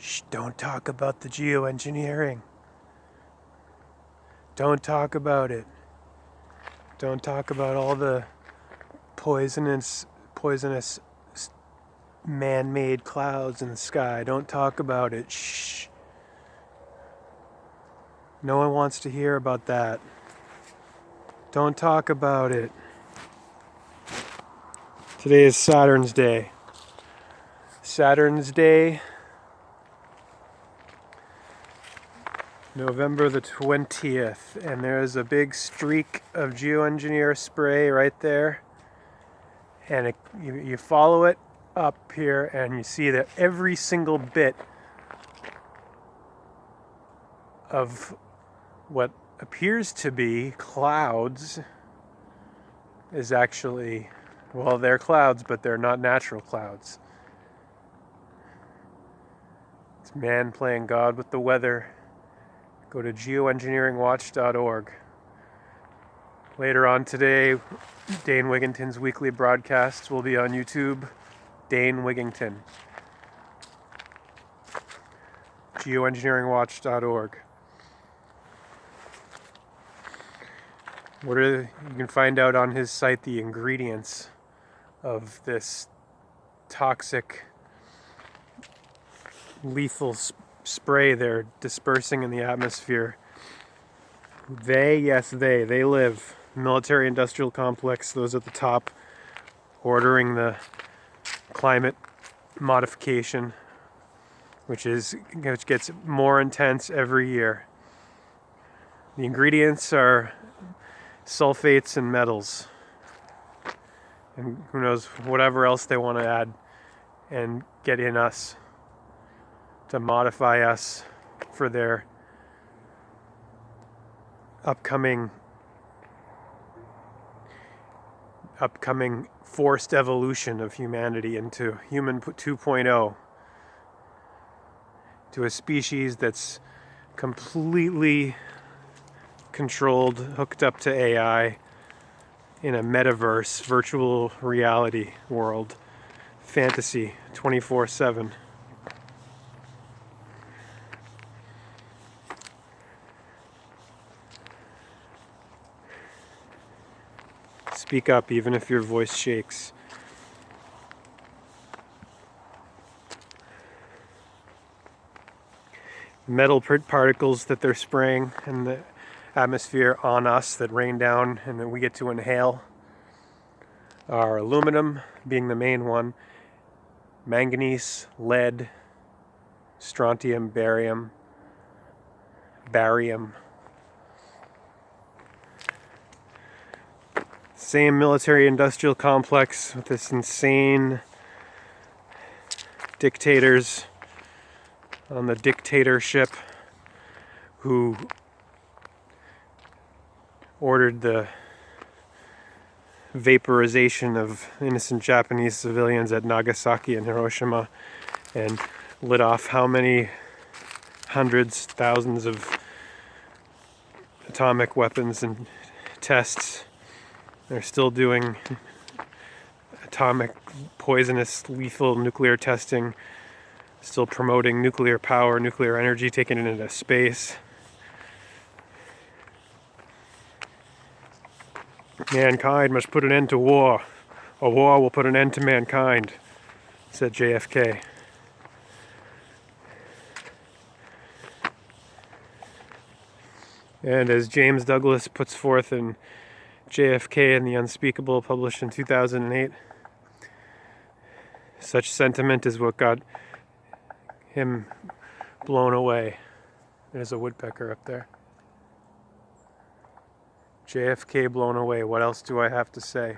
Shh, don't talk about the geoengineering. Don't talk about it. Don't talk about all the poisonous man-made clouds in the sky. Don't talk about it. Shh. No one wants to hear about that. Don't talk about it. Today is Saturn's Day. Saturn's Day, November the 20th, and there's a big streak of geoengineer spray right there. And you follow it up here, and you see that every single bit of what appears to be clouds is actually, well, they're clouds, but they're not natural clouds. It's man playing God with the weather. Go to geoengineeringwatch.org. Later on today, Dane Wigington's weekly broadcasts will be on YouTube. Dane Wigington. Geoengineeringwatch.org. You can find out on his site the ingredients of this toxic, lethal spray they're dispersing in the atmosphere. They live. Military industrial complex, those at the top, ordering the climate modification, which gets more intense every year. The ingredients are sulfates and metals, and who knows whatever else they want to add and get in us to modify us for their upcoming forced evolution of humanity into human 2.0, to a species that's completely controlled, hooked up to AI in a metaverse, virtual reality world, fantasy 24/7. Speak up, even if your voice shakes. Metal particles that they're spraying in the atmosphere on us that rain down and that we get to inhale are aluminum being the main one, manganese, lead, strontium, barium. Same military industrial complex with this insane dictators on the dictatorship who ordered the vaporization of innocent Japanese civilians at Nagasaki and Hiroshima and lit off how many hundreds, thousands of atomic weapons and tests. They're still doing atomic, poisonous, lethal nuclear testing, still promoting nuclear power, nuclear energy, taking it into space. Mankind must put an end to war. A war will put an end to mankind, said JFK. And as James Douglas puts forth in JFK and the Unspeakable, published in 2008, such sentiment is what got him blown away. There's a woodpecker up there. JFK blown away. What else do I have to say?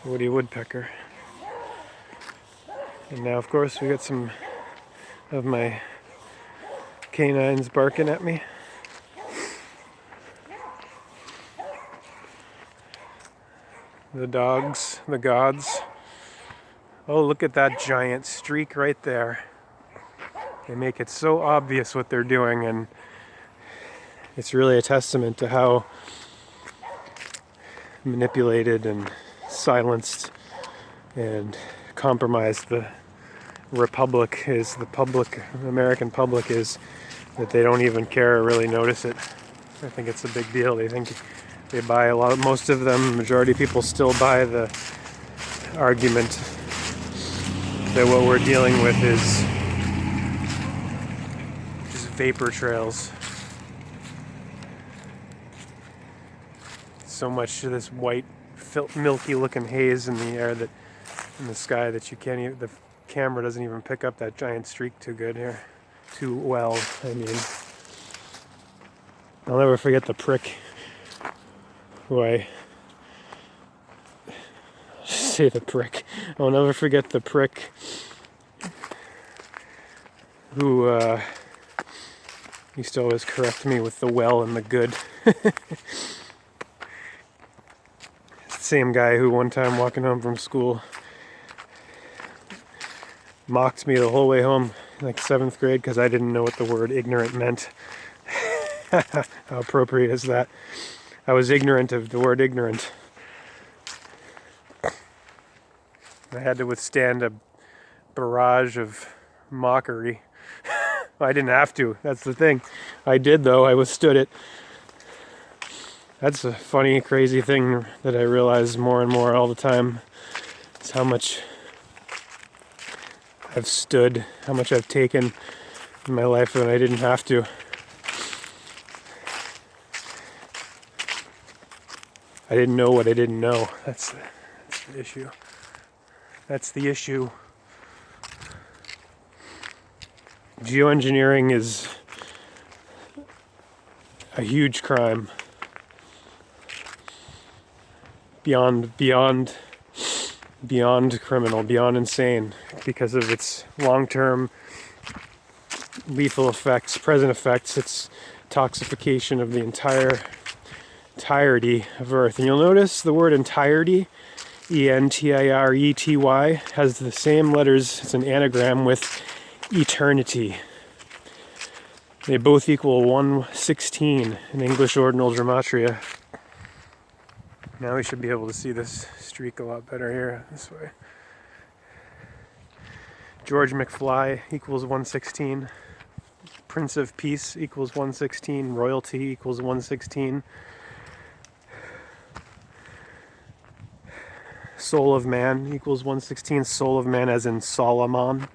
Woody woodpecker. And now, of course, we got some of my canines barking at me. The dogs, the gods. Oh, look at that giant streak right there. They make it so obvious what they're doing, and it's really a testament to how manipulated and silenced and compromised the republic is, the public, the American public is, that they don't even care or really notice it. I think it's a big deal. They think they buy a lot, most of them, majority of people still buy the argument that what we're dealing with is just vapor trails. So much of this white, milky looking haze in the air, that in the sky, that you can't even, the camera doesn't even pick up that giant streak too good here. Too well, I mean. I'll never forget the prick who say the prick. I'll never forget the prick who used to always correct me with the well and the good. Same guy who one time walking home from school mocked me the whole way home, like 7th grade, because I didn't know what the word ignorant meant. How appropriate is that? I was ignorant of the word ignorant. I had to withstand a barrage of mockery. I didn't have to, that's the thing. I did though, I withstood it. That's a funny, crazy thing that I realize more and more all the time, is how much I've stood, how much I've taken in my life when I didn't have to. I didn't know what I didn't know. That's the issue. That's the issue. Geoengineering is a huge crime. Beyond criminal, beyond insane, because of its long-term lethal effects, present effects, its toxification of the entirety of Earth. And you'll notice the word entirety, E-N-T-I-R-E-T-Y, has the same letters, it's an anagram with eternity. They both equal 116 in English ordinal gematria. Now we should be able to see this streak a lot better here, this way. George McFly equals 116. Prince of Peace equals 116. Royalty equals 116. Soul of Man equals 116. Soul of Man as in Solomon.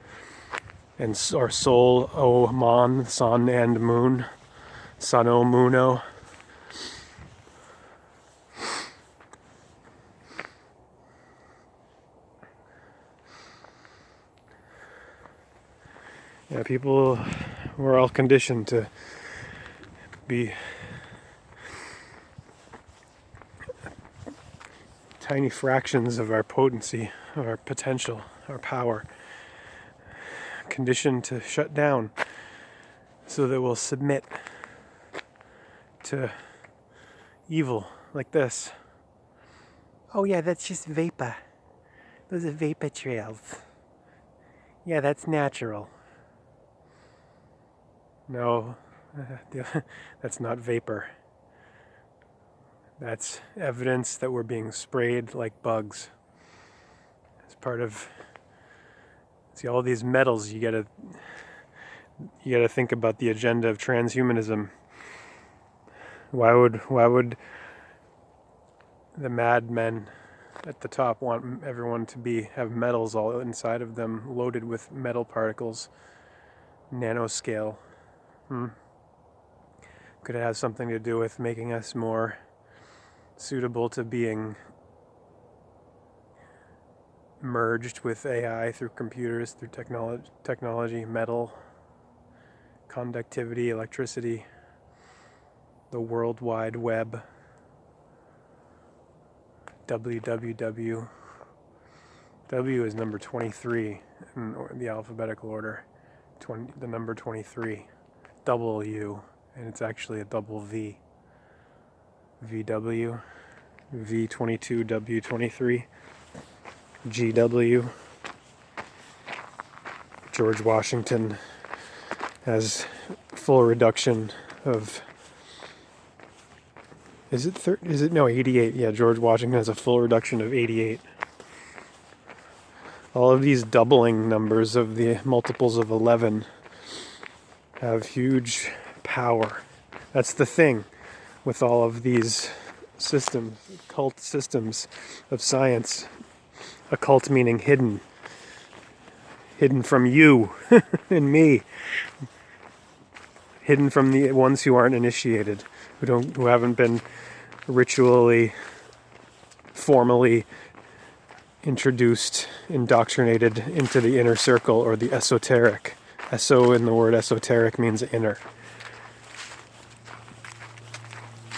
Or Sol O Man, Sun and Moon. Sun O Muno. Yeah, people, we're all conditioned to be tiny fractions of our potency, of our potential, our power. Conditioned to shut down so that we'll submit to evil like this. Oh yeah, that's just vapor. Those are vapor trails. Yeah, that's natural. No, that's not vapor. That's evidence that we're being sprayed like bugs. It's part of, see, all these metals, you gotta think about the agenda of transhumanism. Why would the madmen at the top want everyone to have metals all inside of them, loaded with metal particles, nanoscale? Could it have something to do with making us more suitable to being merged with AI through computers, through technology, metal, conductivity, electricity, the World Wide Web, WWW. W is number 23 in the alphabetical order. The number 23. Double U, and it's actually a double V. VW, V22, W23, GW, George Washington has full reduction of, is it no, 88. Yeah, George Washington has a full reduction of 88. All of these doubling numbers of the multiples of 11 have huge power. That's the thing with all of these systems, occult systems of science. Occult meaning hidden. Hidden from you and me. Hidden from the ones who aren't initiated, who haven't been ritually, formally introduced, indoctrinated into the inner circle or the esoteric. Eso in the word esoteric means inner.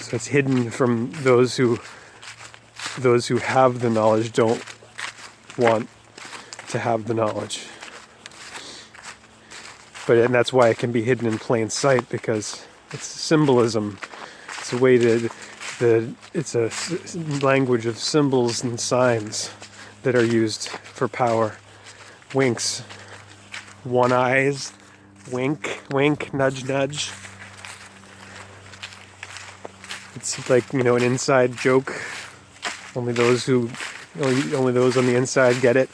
So it's hidden from those who have the knowledge don't want to have the knowledge. And that's why it can be hidden in plain sight, because it's symbolism. It's a way to, it's a language of symbols and signs that are used for power. Winks, one eyes, wink, wink, nudge, nudge. It's like, an inside joke. Only those on the inside get it.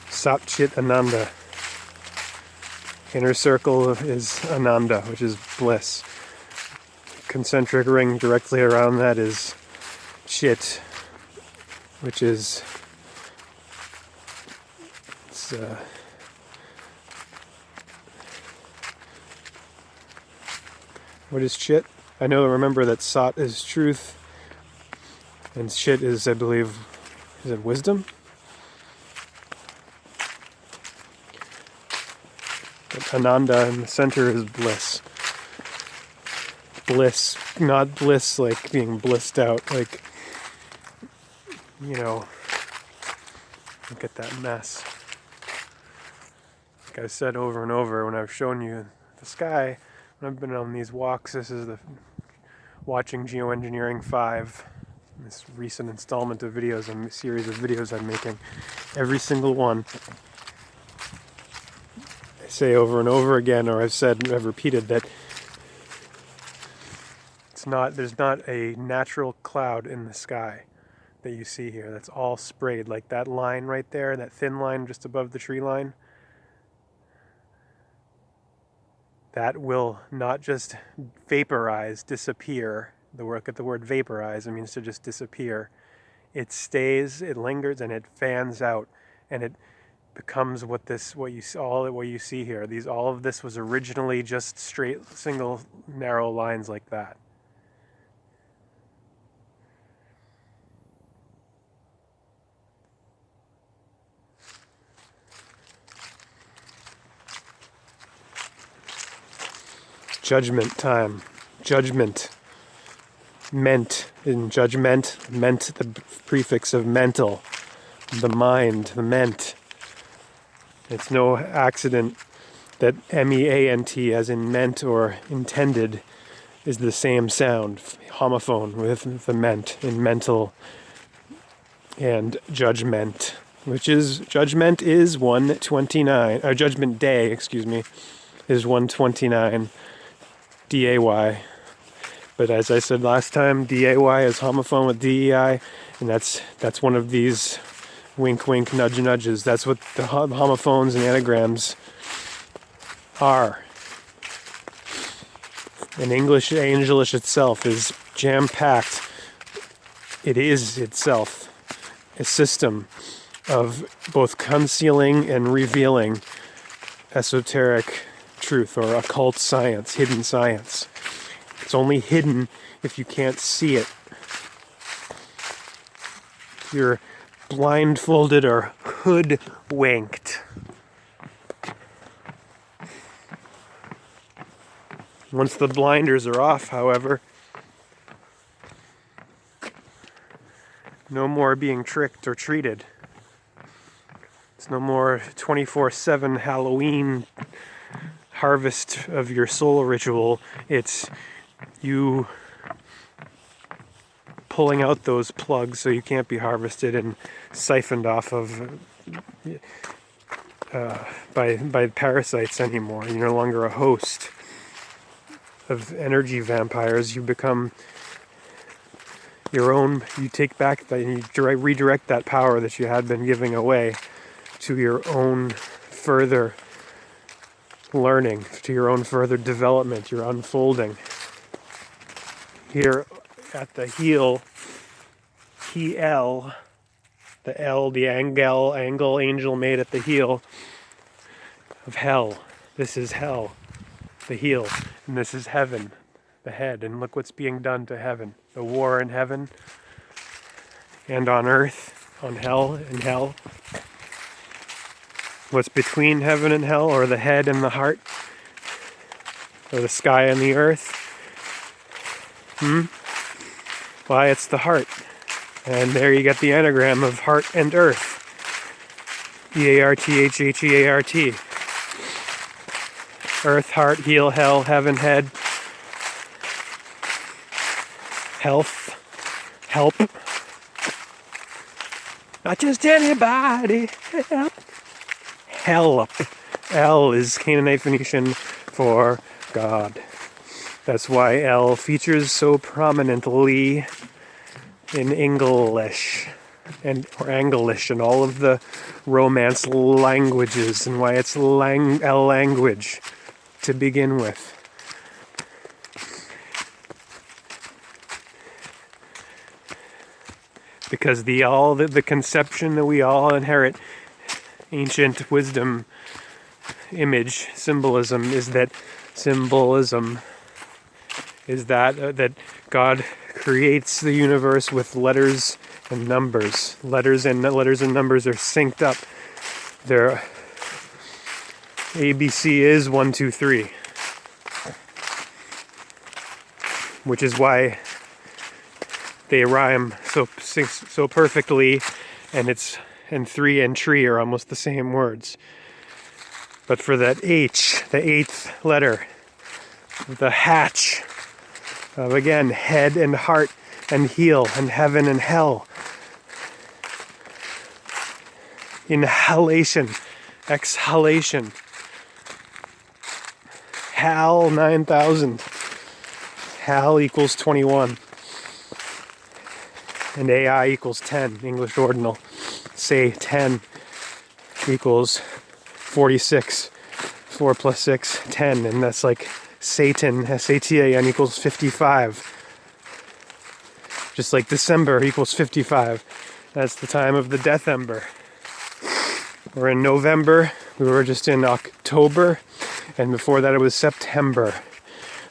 Sat Chit Ananda. Inner circle is Ananda, which is bliss. Concentric ring directly around that is Chit, which is what is Chit? Remember that Sat is truth, and Chit is, I believe, is it wisdom? Ananda in the center is bliss. Bliss, not bliss like being blissed out, like, look at that mess. Like I said over and over when I've shown you the sky, when I've been on these walks, this is watching Geoengineering 5, this recent installment of videos, a series of videos I'm making. Every single one, say over and over again, or I've repeated that there's not a natural cloud in the sky that you see here. That's all sprayed, like that line right there, that thin line just above the tree line. That will not just vaporize, disappear. Look at the word vaporize, it means to just disappear. It stays, it lingers, and it fans out, and it becomes what you see here. All of this was originally just straight, single, narrow lines like that. Judgment time. Judgment. Meant in judgment, meant the prefix of mental. The mind, the ment. It's no accident that M-E-A-N-T, as in meant or intended, is the same sound, homophone with the ment in mental and judgment, judgment is 129, or judgment day, is 129, D-A-Y. But as I said last time, D-A-Y is homophone with D-E-I, and that's one of these wink, wink, nudge, nudges. That's what the homophones and anagrams are. And English Angelish itself is jam-packed. It is itself a system of both concealing and revealing esoteric truth or occult science, hidden science. It's only hidden if you can't see it. You're blindfolded or hoodwinked. Once the blinders are off, however, no more being tricked or treated. It's no more 24/7 Halloween harvest of your soul ritual. It's you pulling out those plugs so you can't be harvested and siphoned off of by parasites anymore. You're no longer a host of energy vampires. You become your own. You take back that, and you redirect that power that you had been giving away to your own further learning, to your own further development, your unfolding. Here at the heel, the L, the angle angel made at the heel of hell. This is hell, the heel, and this is heaven, the head. And look what's being done to heaven. The war in heaven and on earth, on hell and hell. What's between heaven and hell, or the head and the heart, or the sky and the earth? Why, it's the heart. And there you get the anagram of heart and earth. E-A-R-T-H-H-E-A-R-T. Earth, heart, heel, hell, heaven, head. Health, help. Not just anybody, help. Help. El is Canaanite Phoenician for God. That's why El features so prominently in English or Anglish and all of the Romance languages, and why it's El language to begin with. Because the conception that we all inherit, ancient wisdom, image, symbolism, is that that God creates the universe with letters and numbers. Letters and numbers are synced up. Their ABC is 1, 2, 3, which is why they rhyme so perfectly, and 3 and tree are almost the same words. But for that H, the 8th letter, the hatch of, again, head and heart and heel and heaven and hell. Inhalation, exhalation. Hal 9000. Hal equals 21. And AI equals 10, English ordinal. Say 10 equals 46. 4 plus 6, 10. And that's like Satan, S-A-T-A-N, equals 55. Just like December equals 55. That's the time of the death ember. We're in November. We were just in October. And before that it was September.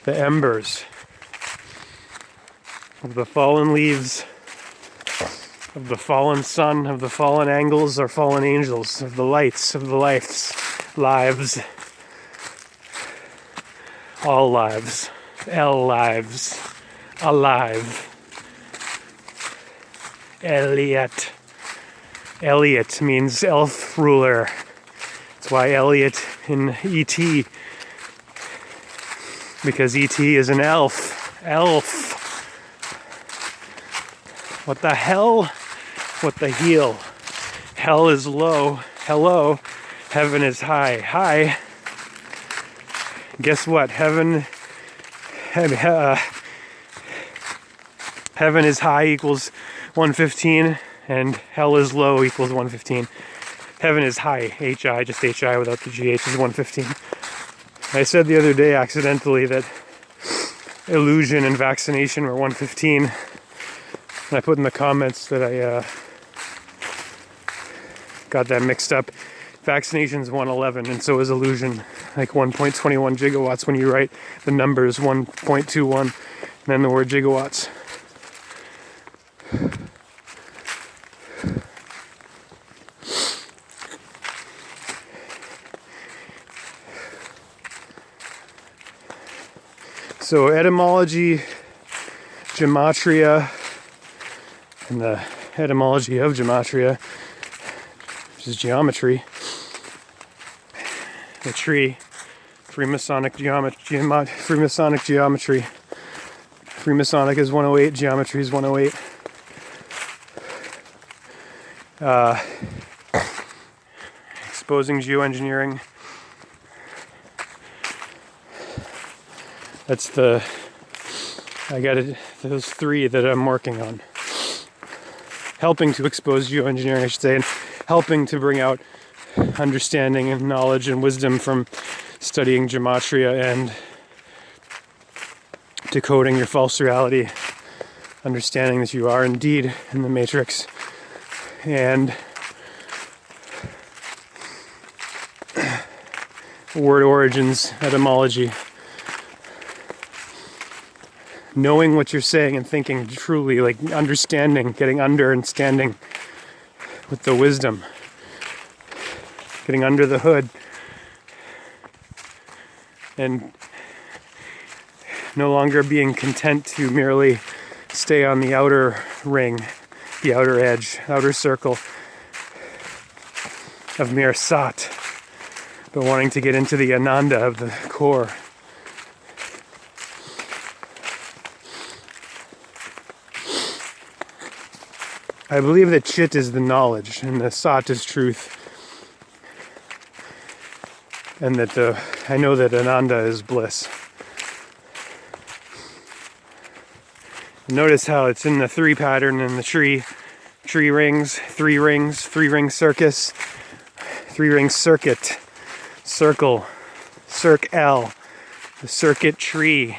The embers of the fallen leaves, of the fallen sun, of the fallen angels or fallen angels, of the lights, of the lives. All lives, El lives, alive. Elliot. Elliot means elf ruler. That's why Elliot in E.T. Because E.T. is an elf. Elf. What the hell? What the heel? Hell is low. Hello. Heaven is high. High. Guess what? Heaven is high equals 115, and hell is low equals 115. Heaven is high, H-I, just H-I without the G-H is 115. I said the other day accidentally that illusion and vaccination were 115. And I put in the comments that I got that mixed up. Vaccination's 111, and so is illusion, like 1.21 gigawatts when you write the numbers 1.21 and then the word gigawatts. So etymology, gematria, and the etymology of gematria, which is geometry. The tree, Freemasonic geometry. Freemasonic is 108, geometry is 108. exposing geoengineering. I got those 3 that I'm working on. Helping to expose geoengineering, I should say, and helping to bring out understanding and knowledge and wisdom from studying gematria and decoding your false reality, understanding that you are indeed in the matrix, and word origins, etymology, knowing what you're saying and thinking truly, like understanding, getting under and standing with the wisdom, getting under the hood, and no longer being content to merely stay on the outer ring, the outer edge, outer circle of mere sat, but wanting to get into the ananda of the core. I believe that chit is the knowledge and the sat is truth, and that I know that ananda is bliss. Notice how it's in the 3 pattern in the tree rings, 3 rings, 3-ring circus, 3-ring circuit, circle, L, the circuit tree.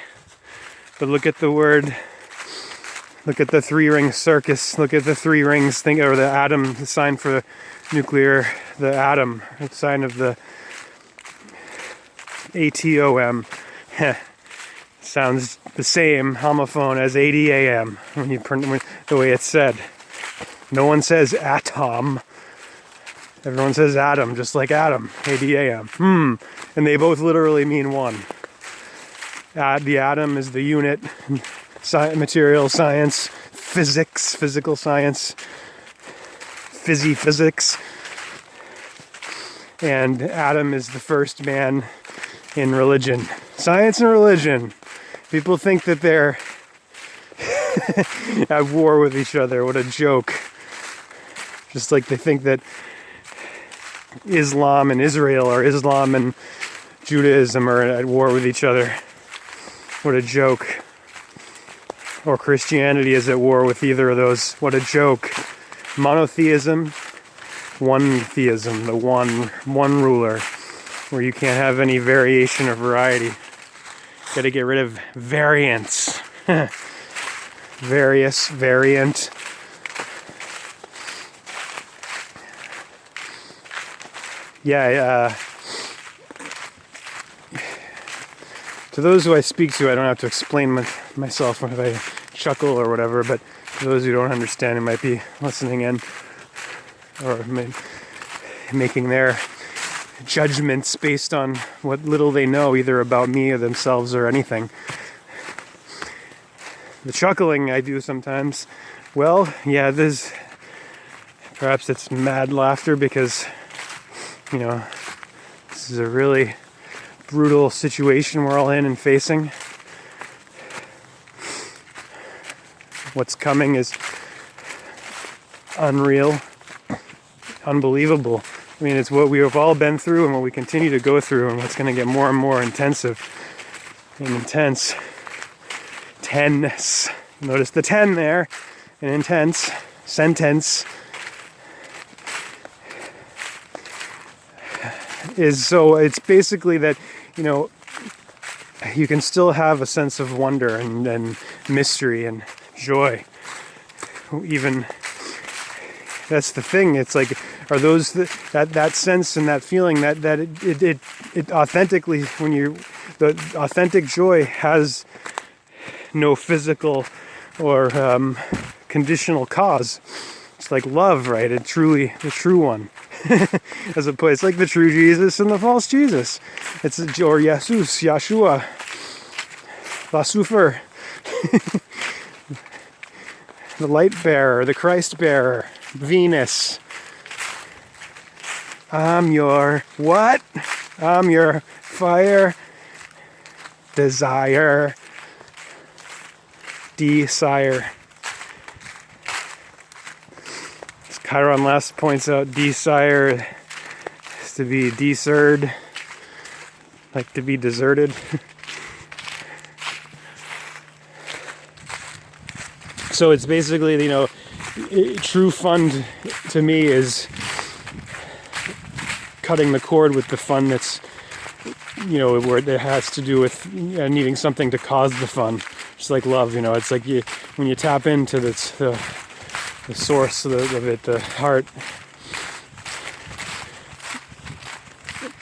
But look at the word. Look at the 3-ring circus. Look at the 3 rings. Or the atom, the sign for nuclear, the atom, the sign of the atom. Sounds the same homophone as ADAM when the way it's said. No one says atom. Everyone says atom, just like atom. ADAM. And they both literally mean one. The atom is the unit. Material science, physics, physical science, physics, and Adam is the first man in religion. Science and religion. People think that they're at war with each other. What a joke. Just like they think that Islam and Israel or Islam and Judaism are at war with each other. What a joke. Or Christianity is at war with either of those. What a joke. Monotheism, one theism, the one ruler, where you can't have any variation or variety. Got to get rid of variance. Various, variant. To those who I speak to, I don't have to explain myself if I chuckle or whatever, but for those who don't understand who might be listening in or making their judgments based on what little they know, either about me or themselves or anything. The chuckling I do sometimes, perhaps it's mad laughter because, this is a really brutal situation we're all in and facing. What's coming is unreal, unbelievable. I mean, it's what we have all been through and what we continue to go through, and what's going to get more and more intensive and intense. Tense. Notice the 10 there, an intense sentence. It's basically that, you can still have a sense of wonder and mystery and joy. Even that's the thing. It's like, are those that sense and that feeling that it authentically, the authentic joy has no physical or conditional cause. It's like love, right? The true one. As opposed, it's like the true Jesus and the false Jesus. It's or Jesus, Yeshua, Lucifer, the light bearer, the Christ bearer, Venus. I'm your what? I'm your fire, desire, Chiron Last points out desire is to be deserted, like to be deserted. So it's basically, true fun to me is cutting the cord with the fun that's, where it has to do with needing something to cause the fun. Just like love, it's like when you tap into the source of it, the heart,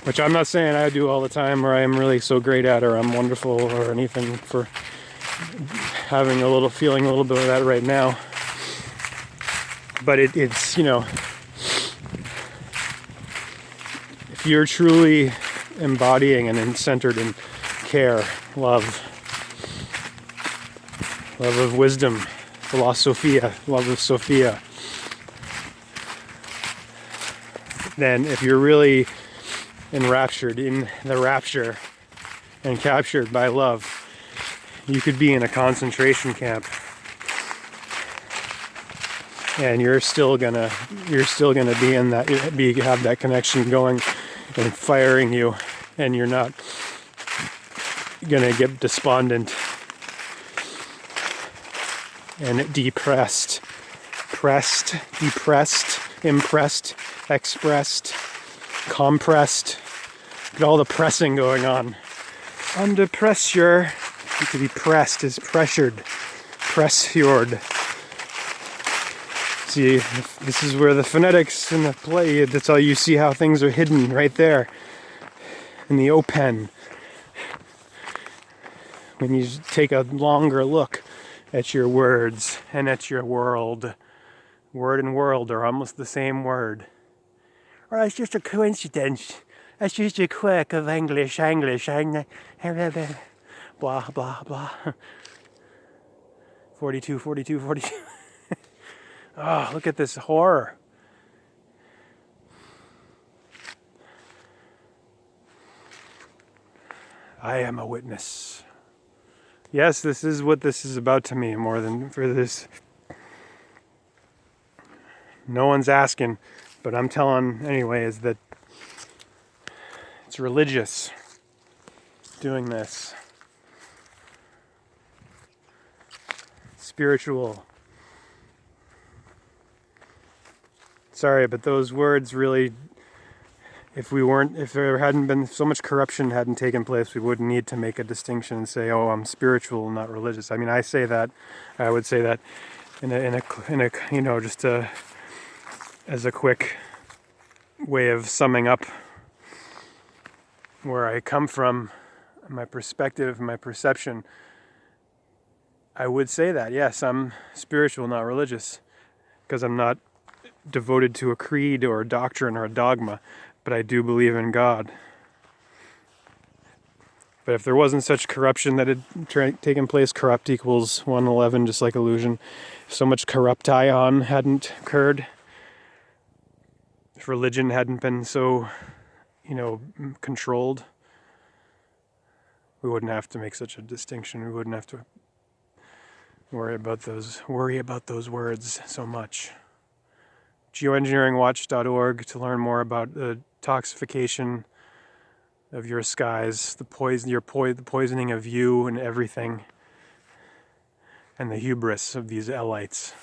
which I'm not saying I do all the time, or I am really so great at, or I'm wonderful, or anything, for having feeling a little bit of that right now. But it's if you're truly embodying and centered in care, love of wisdom, philosophia, love of Sophia, then if you're really enraptured in the rapture and captured by love, you could be in a concentration camp and you're still gonna be in that, have that connection going and firing you, and you're not gonna get despondent and depressed, depressed, impressed, expressed, compressed. Look at all the pressing going on. Under pressure. To be pressed is pressured. Pressured. See, this is where the phonetics in the play, that's how you see how things are hidden right there in the open. When you take a longer look at your words and at your world. Word and world are almost the same word. Or it's just a coincidence. It's just a quirk of English. Blah, blah, blah. 42. Oh, look at this horror. I am a witness. Yes, this is what this is about to me, more than for this. No one's asking, but I'm telling anyway, is that it's religious doing this. Spiritual. Sorry, but those words really, if there hadn't been so much corruption hadn't taken place, we wouldn't need to make a distinction and say, "Oh, I'm spiritual, not religious." I mean, I would say that in a just as a quick way of summing up where I come from, my perspective, my perception. I would say that, yes, I'm spiritual, not religious, because I'm not devoted to a creed or a doctrine or a dogma, but I do believe in God. But if there wasn't such corruption that had taken place, corrupt equals 111, just like illusion. If so much corruption hadn't occurred, if religion hadn't been so, controlled, we wouldn't have to make such a distinction. We wouldn't have to worry about those words so much. Geoengineeringwatch.org to learn more about the toxification of your skies, the poisoning of you and everything, and the hubris of these el-ephants.